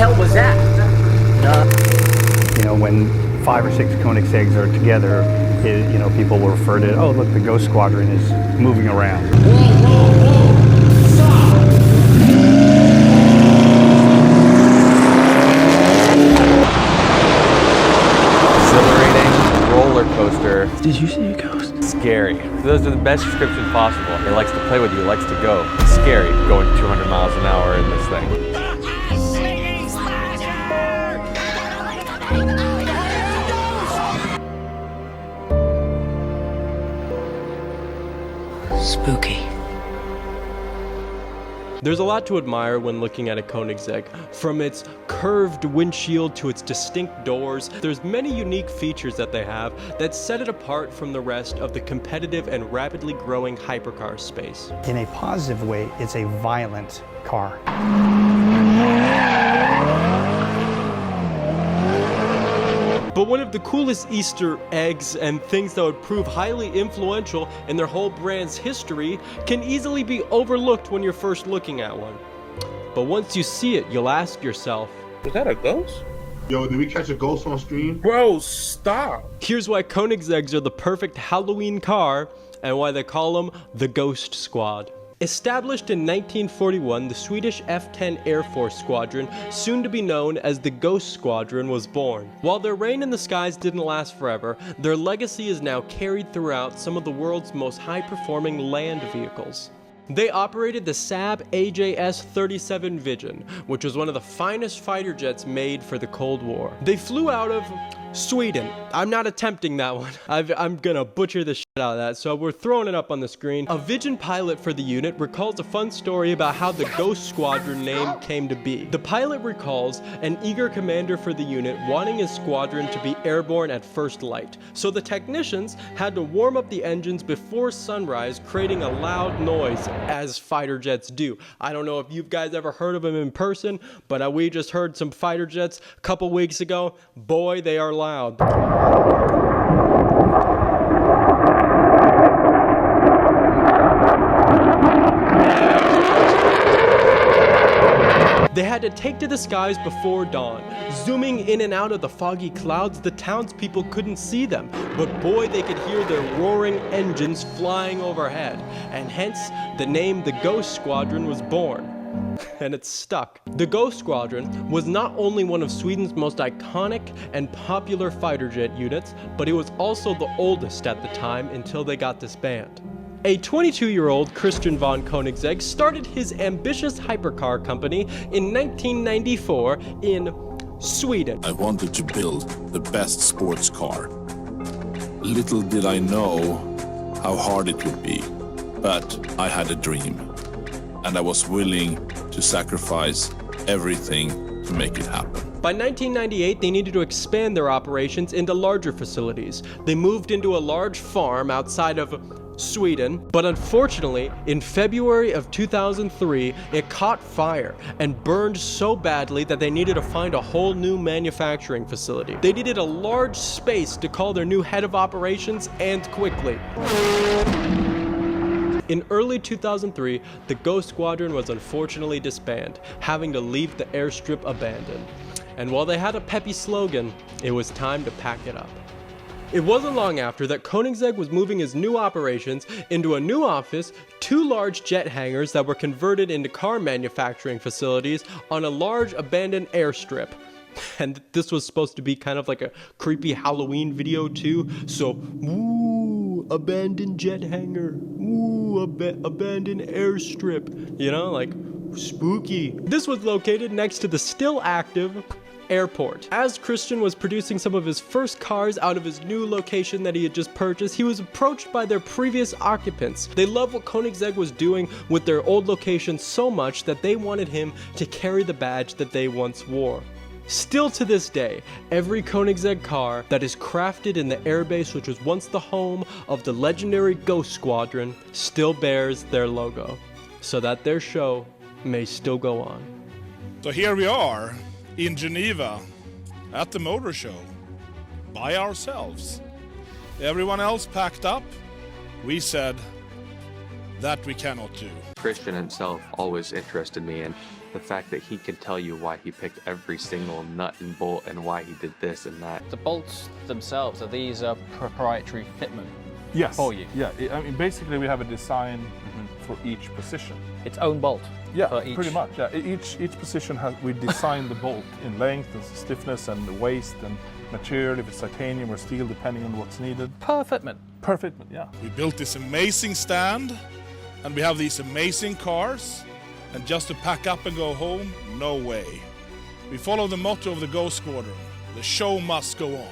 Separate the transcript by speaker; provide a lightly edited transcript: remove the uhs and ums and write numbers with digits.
Speaker 1: hell was that?
Speaker 2: You know, when 5 or 6 Koenigseggs are together, you know, people will refer to, oh, look, the Ghost Squadron is moving around.
Speaker 1: Whoa, whoa, whoa! Stop!
Speaker 3: Exhilarating roller coaster.
Speaker 4: Did you see a ghost?
Speaker 3: Scary. Those are the best descriptions possible. It likes to play with you, it likes to go. Scary, going 200 miles an hour in this thing.
Speaker 1: Spooky.
Speaker 4: There's a lot to admire when looking at a Koenigsegg. From its curved windshield to its distinct doors, there's many unique features that they have that set it apart from the rest of the competitive and rapidly growing hypercar space.
Speaker 2: In a positive way, it's a violent car.
Speaker 4: But one of the coolest Easter eggs and things that would prove highly influential in their whole brand's history can easily be overlooked when you're first looking at one. But once you see it, you'll ask yourself,
Speaker 5: Was that a ghost?
Speaker 6: Yo, did we catch a ghost on stream?
Speaker 5: Bro, stop.
Speaker 4: here's why Koenigseggs are the perfect Halloween car and why they call them the Ghost Squad. Established in 1941, the Swedish F-10 Air Force Squadron, soon to be known as the Ghost Squadron, was born. While their reign in the skies didn't last forever, their legacy is now carried throughout some of the world's most high-performing land vehicles. They operated the Saab AJS37 Viggen, which was one of the finest fighter jets made for the Cold War. They flew out of Sweden. I'm not attempting that one. I'm gonna butcher the shit out of that, so we're throwing it up on the screen. A Viggen pilot for the unit recalls a fun story about how the Ghost Squadron name came to be. The pilot recalls an eager commander for the unit wanting his squadron to be airborne at first light, so the technicians had to warm up the engines before sunrise, creating a loud noise, as fighter jets do. I don't know if you guys ever heard of them in person, but we just heard some fighter jets a couple weeks ago. Boy, they are loud. They had to take to the skies before dawn. Zooming in and out of the foggy clouds, the townspeople couldn't see them, but boy, they could hear their roaring engines flying overhead, and hence the name the Ghost Squadron was born. And it stuck. The Ghost Squadron was not only one of Sweden's most iconic and popular fighter jet units, but it was also the oldest at the time until they got disbanded. A 22-year-old Christian von Koenigsegg started his ambitious hypercar company in 1994 in Sweden.
Speaker 7: I wanted to build the best sports car. Little did I know how hard it would be, but I had a dream, and I was willing to sacrifice everything to make it happen.
Speaker 4: By 1998, they needed to expand their operations into larger facilities. They moved into a large farm outside of Sweden, but unfortunately, in February of 2003, it caught fire and burned so badly that they needed to find a whole new manufacturing facility. They needed a large space to call their new head of operations, and quickly. In early 2003, the Ghost Squadron was unfortunately disbanded, having to leave the airstrip abandoned. And while they had a peppy slogan, it was time to pack it up. It wasn't long after that Koenigsegg was moving his new operations into a new office, 2 large jet hangars that were converted into car manufacturing facilities on a large abandoned airstrip. And this was supposed to be kind of like a creepy Halloween video too, so ooh, abandoned jet hangar, ooh, abandoned airstrip, you know, like spooky. This was located next to the still active airport. As Christian was producing some of his first cars out of his new location that he had just purchased, he was approached by their previous occupants. They loved what Koenigsegg was doing with their old location so much that they wanted him to carry the badge that they once wore. Still to this day, every Koenigsegg car that is crafted in the airbase, which was once the home of the legendary Ghost Squadron, still bears their logo, so that their show may still go on.
Speaker 8: So here we are in Geneva at the motor show by ourselves. Everyone else packed up. We said, that we cannot do.
Speaker 3: Christian himself always interested me, and the fact that he could tell you why he picked every single nut and bolt and why he did this and that.
Speaker 9: The bolts themselves, are these proprietary fitment
Speaker 10: Yes.
Speaker 9: for you?
Speaker 10: Yeah. I mean, basically, we have a design for each position.
Speaker 9: Its own bolt?
Speaker 10: Yeah,
Speaker 9: for each...
Speaker 10: pretty much. Yeah. Each position we design the bolt in length and stiffness and waist and material, if it's titanium or steel, depending on what's needed.
Speaker 9: Per fitment?
Speaker 10: Per fitment, yeah.
Speaker 8: We built this amazing stand, and we have these amazing cars, and just to pack up and go home, no way. We follow the motto of the Ghost Squadron: the show must go on.